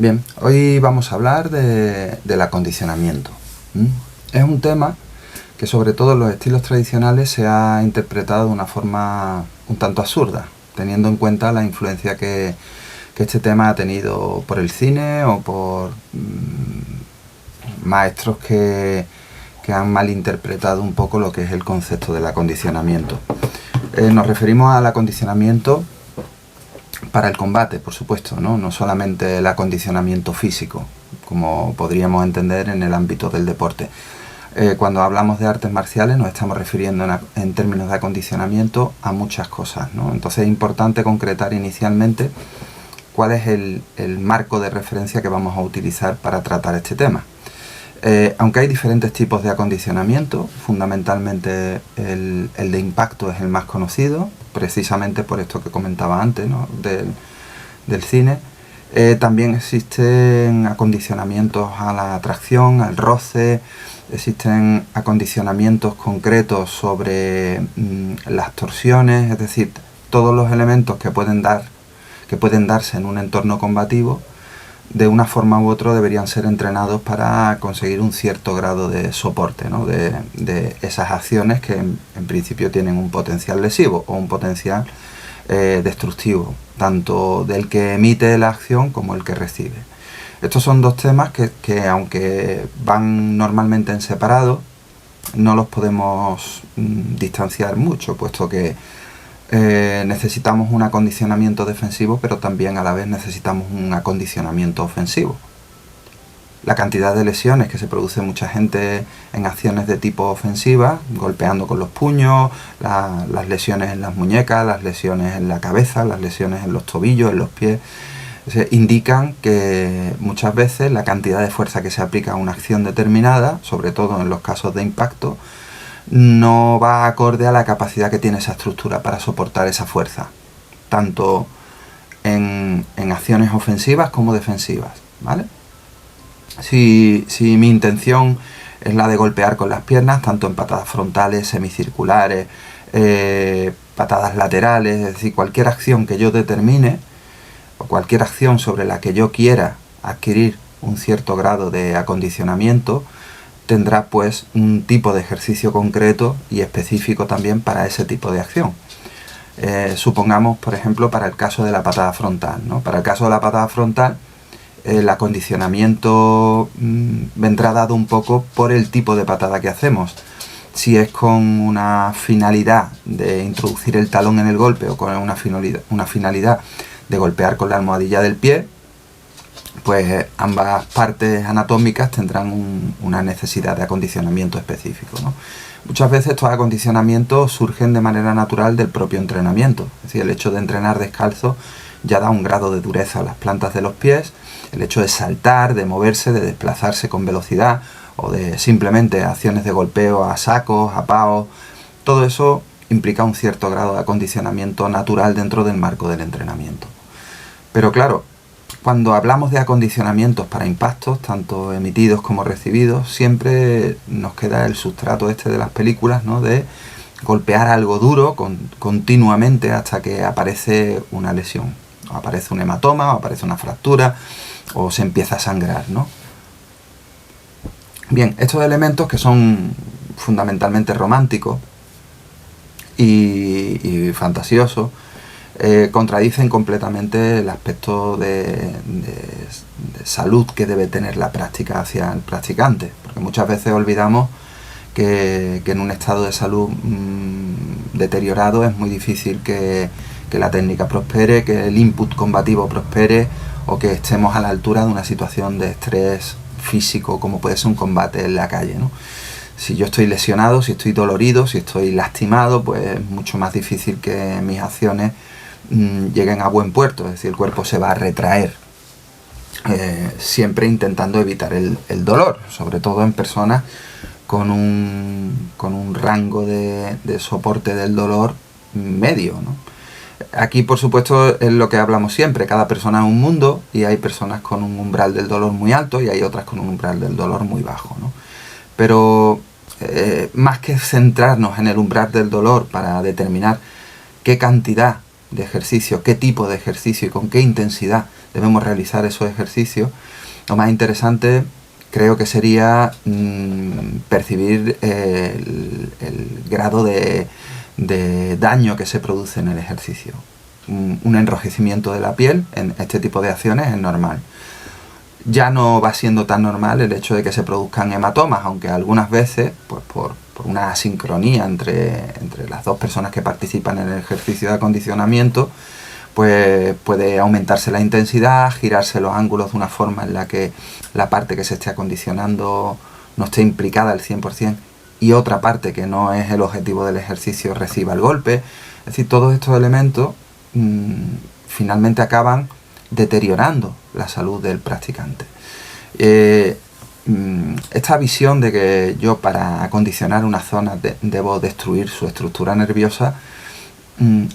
Bien, hoy vamos a hablar del acondicionamiento. Es un tema que sobre todo en los estilos tradicionales se ha interpretado de una forma un tanto absurda, teniendo en cuenta la influencia que este tema ha tenido por el cine o por maestros que han malinterpretado un poco lo que es el concepto del acondicionamiento. Nos referimos al acondicionamiento para el combate, por supuesto, no solamente el acondicionamiento físico, como podríamos entender en el ámbito del deporte. Cuando hablamos de artes marciales nos estamos refiriendo en términos de acondicionamiento a muchas cosas, ¿no? Entonces es importante concretar inicialmente cuál es el marco de referencia que vamos a utilizar para tratar este tema. Aunque hay diferentes tipos de acondicionamiento, fundamentalmente el de impacto es el más conocido, precisamente por esto que comentaba antes, ¿no? del cine. También existen acondicionamientos a la tracción, al roce, existen acondicionamientos concretos sobre las torsiones, es decir, todos los elementos que pueden darse en un entorno combativo, de una forma u otra deberían ser entrenados para conseguir un cierto grado de soporte, ¿no? de esas acciones que en principio tienen un potencial lesivo o un potencial destructivo, tanto del que emite la acción como el que recibe. Estos son dos temas que aunque van normalmente en separado, no los podemos distanciar mucho, puesto que necesitamos un acondicionamiento defensivo, pero también a la vez necesitamos un acondicionamiento ofensivo. La cantidad de lesiones que se produce mucha gente en acciones de tipo ofensiva, golpeando con los puños, las lesiones en las muñecas, las lesiones en la cabeza, las lesiones en los tobillos, en los pies, indican que muchas veces la cantidad de fuerza que se aplica a una acción determinada, sobre todo en los casos de impacto, no va acorde a la capacidad que tiene esa estructura para soportar esa fuerza, tanto en acciones ofensivas como defensivas, ¿vale? Si mi intención es la de golpear con las piernas, tanto en patadas frontales, semicirculares, patadas laterales, es decir, cualquier acción que yo determine, o cualquier acción sobre la que yo quiera adquirir un cierto grado de acondicionamiento, tendrá pues un tipo de ejercicio concreto y específico también para ese tipo de acción. Supongamos, por ejemplo, para el caso de la patada frontal, ¿no? Para el caso de la patada frontal, el acondicionamiento vendrá dado un poco por el tipo de patada que hacemos. Si es con una finalidad de introducir el talón en el golpe o con una finalidad de golpear con la almohadilla del pie, pues ambas partes anatómicas tendrán una necesidad de acondicionamiento específico, ¿no? Muchas veces estos acondicionamientos surgen de manera natural del propio entrenamiento, es decir, el hecho de entrenar descalzo ya da un grado de dureza a las plantas de los pies, el hecho de saltar, de moverse, de desplazarse con velocidad o de simplemente acciones de golpeo a sacos, a paos, todo eso implica un cierto grado de acondicionamiento natural dentro del marco del entrenamiento. Pero claro, cuando hablamos de acondicionamientos para impactos, tanto emitidos como recibidos, siempre nos queda el sustrato este de las películas, ¿no? De golpear algo duro continuamente hasta que aparece una lesión, o aparece un hematoma, o aparece una fractura, o se empieza a sangrar, ¿no? Bien, estos elementos que son fundamentalmente románticos y fantasiosos, contradicen completamente el aspecto de salud que debe tener la práctica hacia el practicante, porque muchas veces olvidamos que en un estado de salud deteriorado es muy difícil que la técnica prospere, que el input combativo prospere o que estemos a la altura de una situación de estrés físico como puede ser un combate en la calle, ¿no? Si yo estoy lesionado, si estoy dolorido, si estoy lastimado, pues es mucho más difícil que mis acciones lleguen a buen puerto, es decir, el cuerpo se va a retraer, siempre intentando evitar el dolor, sobre todo en personas con un rango de soporte del dolor medio, ¿no? Aquí, por supuesto, es lo que hablamos siempre, cada persona es un mundo y hay personas con un umbral del dolor muy alto y hay otras con un umbral del dolor muy bajo, ¿no? Pero más que centrarnos en el umbral del dolor para determinar qué cantidad de ejercicio, qué tipo de ejercicio y con qué intensidad debemos realizar esos ejercicios, lo más interesante creo que sería percibir el grado de daño que se produce en el ejercicio. Un enrojecimiento de la piel en este tipo de acciones es normal. Ya no va siendo tan normal el hecho de que se produzcan hematomas, aunque algunas veces, pues por una asincronía entre las dos personas que participan en el ejercicio de acondicionamiento, pues puede aumentarse la intensidad, girarse los ángulos de una forma en la que la parte que se esté acondicionando no esté implicada al 100% y otra parte que no es el objetivo del ejercicio reciba el golpe. Es decir, todos estos elementos finalmente acaban deteriorando la salud del practicante. Esta visión de que yo para acondicionar una zona debo destruir su estructura nerviosa,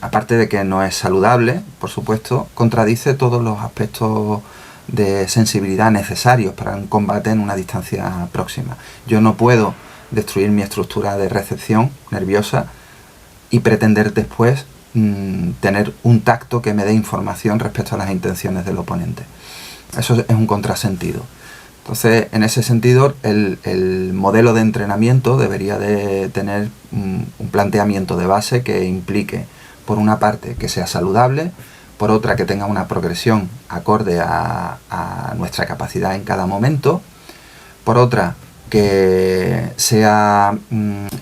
aparte de que no es saludable, por supuesto, contradice todos los aspectos de sensibilidad necesarios para un combate en una distancia próxima. Yo no puedo destruir mi estructura de recepción nerviosa y pretender después tener un tacto que me dé información respecto a las intenciones del oponente. Eso es un contrasentido. Entonces, en ese sentido, el modelo de entrenamiento debería de tener un planteamiento de base que implique, por una parte, que sea saludable, por otra, que tenga una progresión acorde a nuestra capacidad en cada momento, por otra, que sea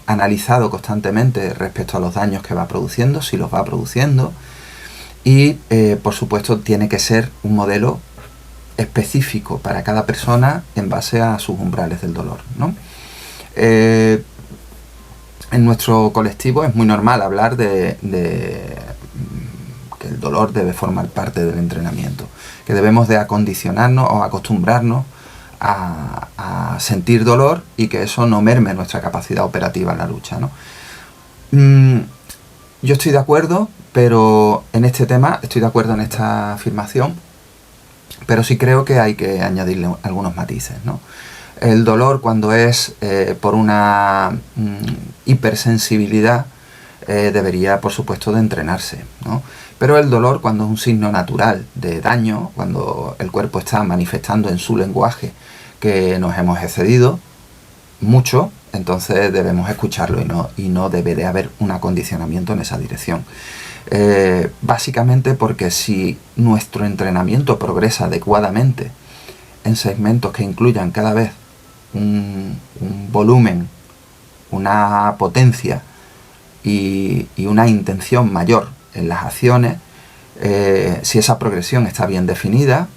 analizado constantemente respecto a los daños que va produciendo, si los va produciendo, y por supuesto tiene que ser un modelo específico para cada persona en base a sus umbrales del dolor, ¿no? En nuestro colectivo es muy normal hablar de que el dolor debe formar parte del entrenamiento, que debemos de acondicionarnos o acostumbrarnos a sentir dolor y que eso no merme nuestra capacidad operativa en la lucha, ¿no? Yo estoy de acuerdo, pero en este tema estoy de acuerdo en esta afirmación, pero sí creo que hay que añadirle algunos matices, ¿no? El dolor, cuando es por una hipersensibilidad, debería, por supuesto, de entrenarse, ¿no? Pero el dolor, cuando es un signo natural de daño, cuando el cuerpo está manifestando en su lenguaje que nos hemos excedido mucho, entonces debemos escucharlo y no debe de haber un acondicionamiento en esa dirección. Básicamente porque si nuestro entrenamiento progresa adecuadamente en segmentos que incluyan cada vez un volumen, una potencia y una intención mayor en las acciones, si esa progresión está bien definida,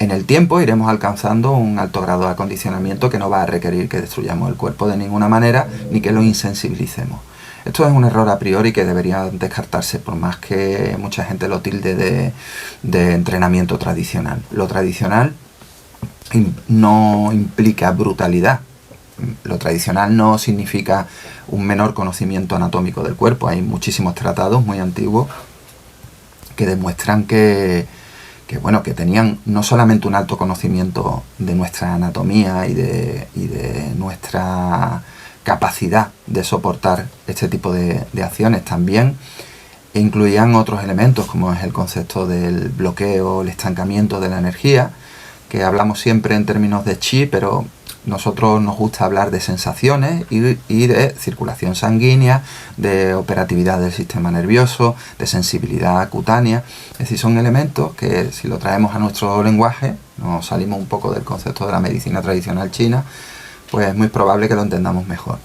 en el tiempo iremos alcanzando un alto grado de acondicionamiento que no va a requerir que destruyamos el cuerpo de ninguna manera ni que lo insensibilicemos. Esto es un error a priori que debería descartarse, por más que mucha gente lo tilde de entrenamiento tradicional. Lo tradicional no implica brutalidad. Lo tradicional no significa un menor conocimiento anatómico del cuerpo. Hay muchísimos tratados muy antiguos que demuestran que tenían no solamente un alto conocimiento de nuestra anatomía y de nuestra capacidad de soportar este tipo de acciones, también incluían otros elementos como es el concepto del bloqueo, el estancamiento de la energía, que hablamos siempre en términos de chi, pero nosotros nos gusta hablar de sensaciones y de circulación sanguínea, de operatividad del sistema nervioso, de sensibilidad cutánea. Es decir, son elementos que si lo traemos a nuestro lenguaje, nos salimos un poco del concepto de la medicina tradicional china, pues es muy probable que lo entendamos mejor.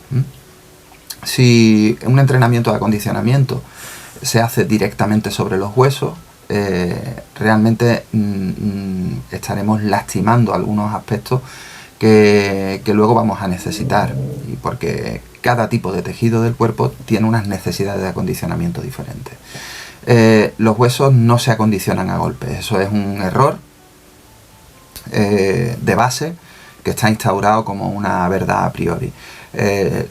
Si un entrenamiento de acondicionamiento se hace directamente sobre los huesos, realmente estaremos lastimando algunos aspectos que luego vamos a necesitar, y porque cada tipo de tejido del cuerpo tiene unas necesidades de acondicionamiento diferentes. Los huesos no se acondicionan a golpes, eso es un error de base que está instaurado como una verdad a priori.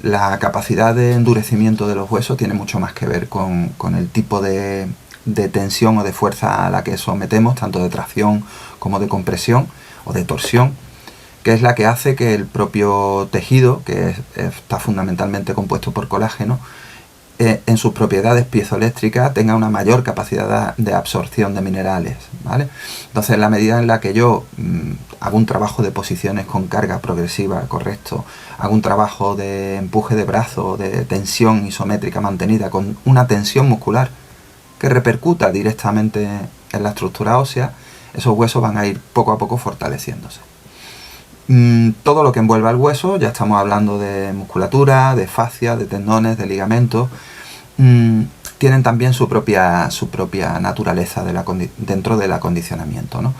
La capacidad de endurecimiento de los huesos tiene mucho más que ver con el tipo de tensión o de fuerza a la que sometemos, tanto de tracción como de compresión o de torsión, que es la que hace que el propio tejido, que está fundamentalmente compuesto por colágeno, en sus propiedades piezoeléctricas tenga una mayor capacidad de absorción de minerales, ¿vale? Entonces, en la medida en la que yo hago un trabajo de posiciones con carga progresiva, correcto, hago un trabajo de empuje de brazo, de tensión isométrica mantenida, con una tensión muscular que repercuta directamente en la estructura ósea, esos huesos van a ir poco a poco fortaleciéndose. Todo lo que envuelve al hueso, ya estamos hablando de musculatura, de fascia, de tendones, de ligamentos, tienen también su propia naturaleza dentro del acondicionamiento, ¿no?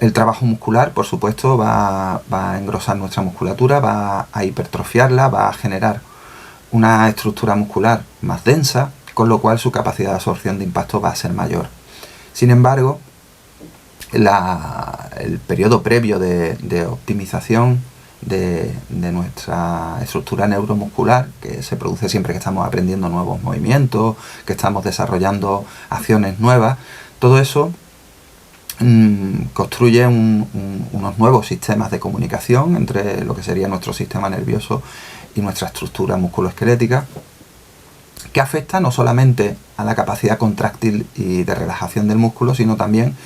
El trabajo muscular, por supuesto, va a engrosar nuestra musculatura, va a hipertrofiarla, va a generar una estructura muscular más densa, con lo cual su capacidad de absorción de impacto va a ser mayor. Sin embargo, el periodo previo de optimización de nuestra estructura neuromuscular, que se produce siempre que estamos aprendiendo nuevos movimientos, que estamos desarrollando acciones nuevas, todo eso construye unos nuevos sistemas de comunicación entre lo que sería nuestro sistema nervioso y nuestra estructura musculoesquelética, que afecta no solamente a la capacidad contráctil y de relajación del músculo, sino también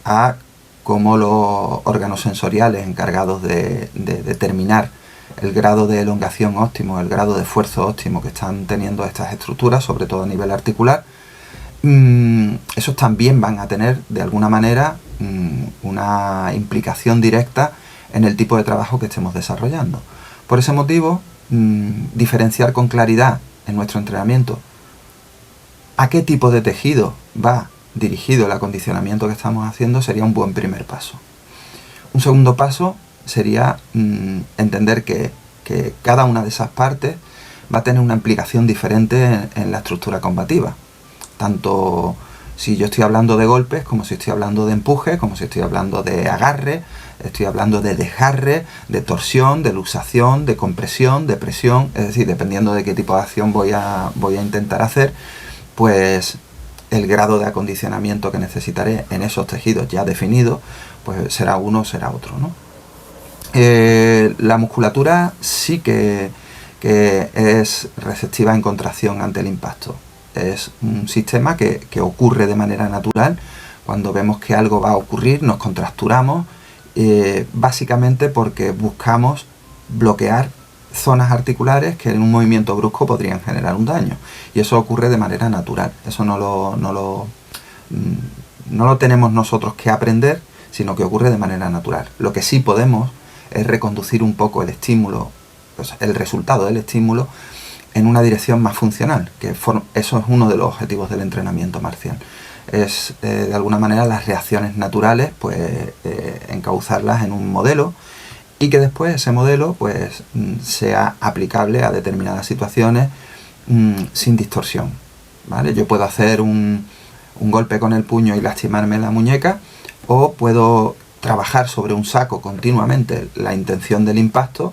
a cómo los órganos sensoriales encargados de determinar el grado de elongación óptimo, el grado de esfuerzo óptimo que están teniendo estas estructuras, sobre todo a nivel articular, esos también van a tener de alguna manera una implicación directa en el tipo de trabajo que estemos desarrollando. Por ese motivo, diferenciar con claridad en nuestro entrenamiento a qué tipo de tejido va dirigido el acondicionamiento que estamos haciendo sería un buen primer paso. Un segundo paso sería entender que cada una de esas partes va a tener una implicación diferente en la estructura combativa. Tanto si yo estoy hablando de golpes, como si estoy hablando de empuje, como si estoy hablando de agarre, estoy hablando de desgarre, de torsión, de luxación, de compresión, de presión. Es decir, dependiendo de qué tipo de acción voy a intentar hacer, pues el grado de acondicionamiento que necesitaré en esos tejidos ya definidos, pues será uno o será otro, ¿no? La musculatura sí que es receptiva en contracción ante el impacto. Es un sistema que ocurre de manera natural. Cuando vemos que algo va a ocurrir, nos contracturamos, básicamente porque buscamos bloquear zonas articulares que en un movimiento brusco podrían generar un daño, y eso ocurre de manera natural. Eso no lo tenemos nosotros que aprender, sino que ocurre de manera natural. Lo que sí podemos es reconducir un poco el estímulo, pues el resultado del estímulo, en una dirección más funcional, que eso es uno de los objetivos del entrenamiento marcial. Es de alguna manera las reacciones naturales, pues encauzarlas en un modelo, y que después ese modelo pues sea aplicable a determinadas situaciones sin distorsión, ¿vale? Yo puedo hacer un golpe con el puño y lastimarme la muñeca, o puedo trabajar sobre un saco continuamente la intención del impacto,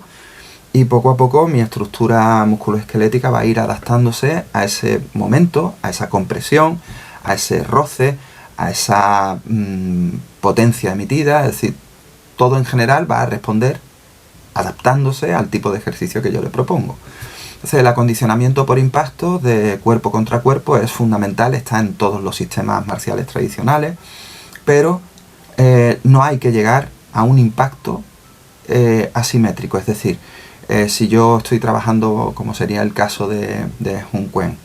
y poco a poco mi estructura musculoesquelética va a ir adaptándose a ese momento, a esa compresión, a ese roce, a esa potencia emitida. Es decir, todo en general va a responder adaptándose al tipo de ejercicio que yo le propongo. Entonces, el acondicionamiento por impacto de cuerpo contra cuerpo es fundamental, está en todos los sistemas marciales tradicionales, pero no hay que llegar a un impacto asimétrico. Es decir, si yo estoy trabajando, como sería el caso de Hun Quen,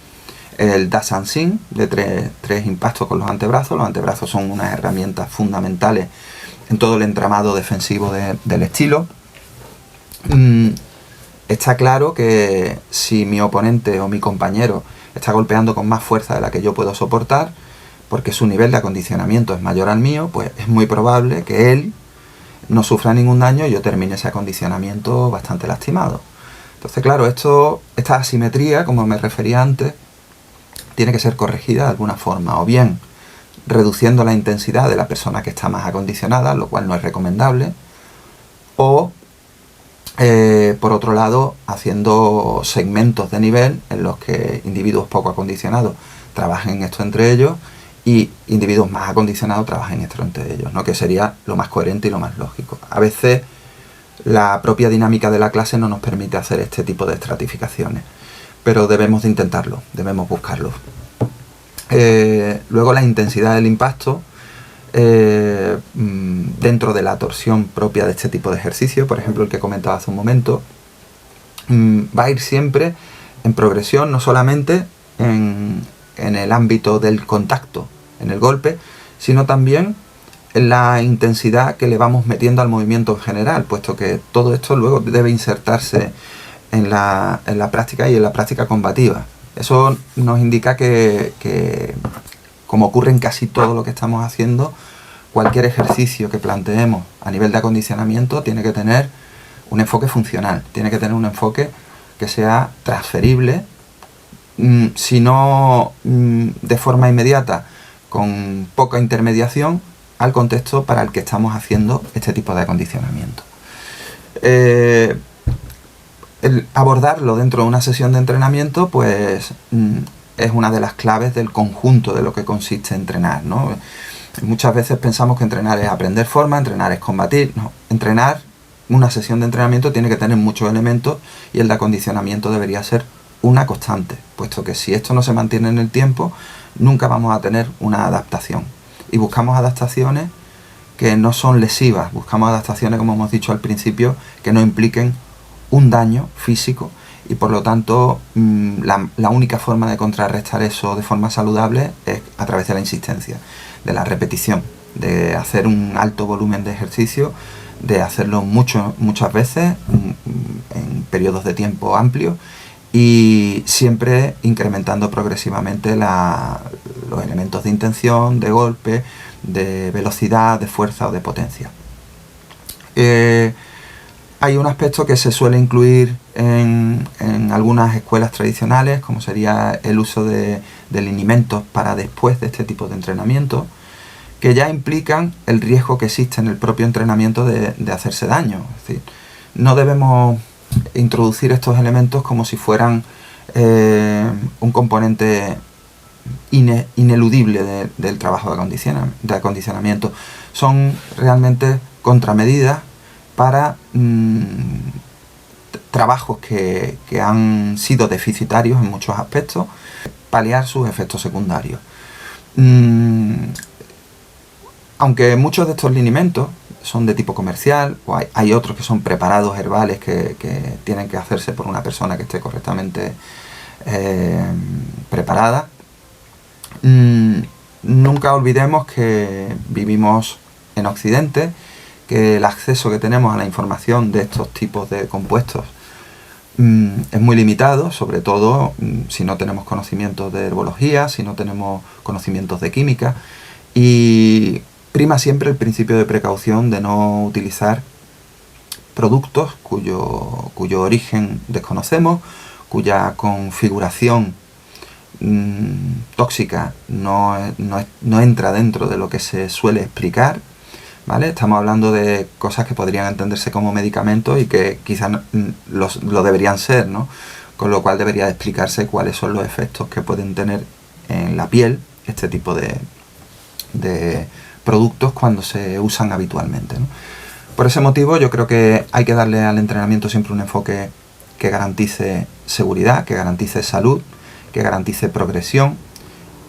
el Da San Sin, de tres impactos con los antebrazos. Los antebrazos son unas herramientas fundamentales en todo el entramado defensivo del estilo. Está claro que si mi oponente o mi compañero está golpeando con más fuerza de la que yo puedo soportar, porque su nivel de acondicionamiento es mayor al mío, pues es muy probable que él no sufra ningún daño y yo termine ese acondicionamiento bastante lastimado. Entonces, claro, esta asimetría, como me refería antes, tiene que ser corregida de alguna forma, o bien reduciendo la intensidad de la persona que está más acondicionada, lo cual no es recomendable, o por otro lado, haciendo segmentos de nivel en los que individuos poco acondicionados trabajen esto entre ellos y individuos más acondicionados trabajen esto entre ellos, ¿no? Que sería lo más coherente y lo más lógico. A veces la propia dinámica de la clase no nos permite hacer este tipo de estratificaciones, pero debemos de intentarlo, debemos buscarlo. Luego la intensidad del impacto dentro de la torsión propia de este tipo de ejercicio, por ejemplo el que comentaba hace un momento, va a ir siempre en progresión, no solamente en el ámbito del contacto, en el golpe, sino también en la intensidad que le vamos metiendo al movimiento en general, puesto que todo esto luego debe insertarse en la práctica y en la práctica combativa. Eso nos indica que, como ocurre en casi todo lo que estamos haciendo, cualquier ejercicio que planteemos a nivel de acondicionamiento tiene que tener un enfoque funcional, tiene que tener un enfoque que sea transferible, si no de forma inmediata, con poca intermediación, al contexto para el que estamos haciendo este tipo de acondicionamiento. El abordarlo dentro de una sesión de entrenamiento, pues es una de las claves del conjunto de lo que consiste entrenar, ¿no? Muchas veces pensamos que entrenar es aprender forma, entrenar es combatir. No, entrenar, una sesión de entrenamiento tiene que tener muchos elementos y el de acondicionamiento debería ser una constante, puesto que si esto no se mantiene en el tiempo, nunca vamos a tener una adaptación. Y buscamos adaptaciones que no son lesivas, buscamos adaptaciones, como hemos dicho al principio, que no impliquen un daño físico, y por lo tanto la única forma de contrarrestar eso de forma saludable es a través de la insistencia, de la repetición, de hacer un alto volumen de ejercicio, de hacerlo muchas veces en periodos de tiempo amplios, y siempre incrementando progresivamente los elementos de intención, de golpe, de velocidad, de fuerza o de potencia. Hay un aspecto que se suele incluir en algunas escuelas tradicionales, como sería el uso de linimentos para después de este tipo de entrenamiento, que ya implican el riesgo que existe en el propio entrenamiento de hacerse daño. Es decir, no debemos introducir estos elementos como si fueran un componente ineludible del trabajo de acondicionamiento. Son realmente contramedidas para trabajos que han sido deficitarios en muchos aspectos, paliar sus efectos secundarios. Aunque muchos de estos linimentos son de tipo comercial, o hay otros que son preparados herbales que tienen que hacerse por una persona que esté correctamente preparada, nunca olvidemos que vivimos en Occidente, que el acceso que tenemos a la información de estos tipos de compuestos es muy limitado, sobre todo si no tenemos conocimientos de herbología, si no tenemos conocimientos de química, y prima siempre el principio de precaución de no utilizar productos cuyo origen desconocemos, cuya configuración tóxica no entra dentro de lo que se suele explicar, ¿vale? Estamos hablando de cosas que podrían entenderse como medicamentos y que quizás lo deberían ser, ¿no? Con lo cual debería explicarse cuáles son los efectos que pueden tener en la piel este tipo de productos cuando se usan habitualmente, ¿no? Por ese motivo yo creo que hay que darle al entrenamiento siempre un enfoque que garantice seguridad, que garantice salud, que garantice progresión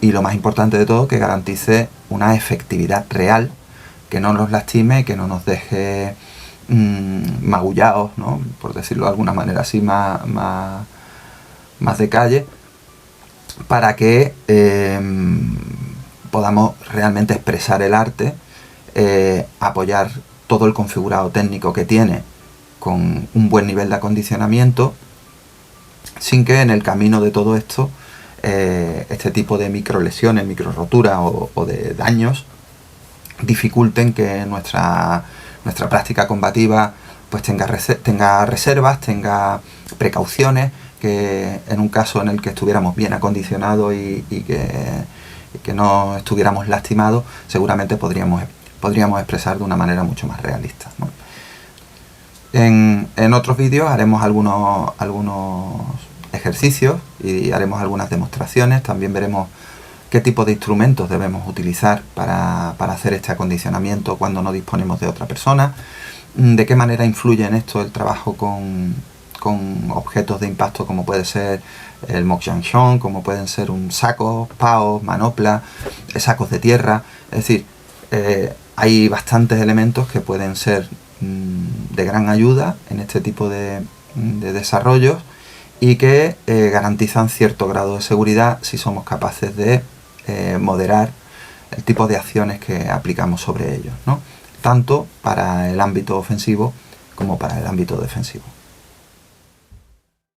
y, lo más importante de todo, que garantice una efectividad real, que no nos lastime, que no nos deje magullados, ¿no? Por decirlo de alguna manera así más de calle, para que podamos realmente expresar el arte, apoyar todo el configurado técnico que tiene con un buen nivel de acondicionamiento, sin que en el camino de todo esto este tipo de microlesiones, microroturas o de daños dificulten que nuestra práctica combativa pues tenga reservas, tenga precauciones, que en un caso en el que estuviéramos bien acondicionados y que no estuviéramos lastimados, seguramente podríamos expresar de una manera mucho más realista, ¿no? En otros vídeos haremos algunos ejercicios y haremos algunas demostraciones. También veremos qué tipo de instrumentos debemos utilizar para hacer este acondicionamiento cuando no disponemos de otra persona, de qué manera influye en esto el trabajo con con objetos de impacto como puede ser el Mokjanshon, como pueden ser un saco, paos, manopla, sacos de tierra. Es decir, hay bastantes elementos que pueden ser de gran ayuda en este tipo de desarrollos y que garantizan cierto grado de seguridad si somos capaces de moderar el tipo de acciones que aplicamos sobre ellos, ¿no? Tanto para el ámbito ofensivo como para el ámbito defensivo.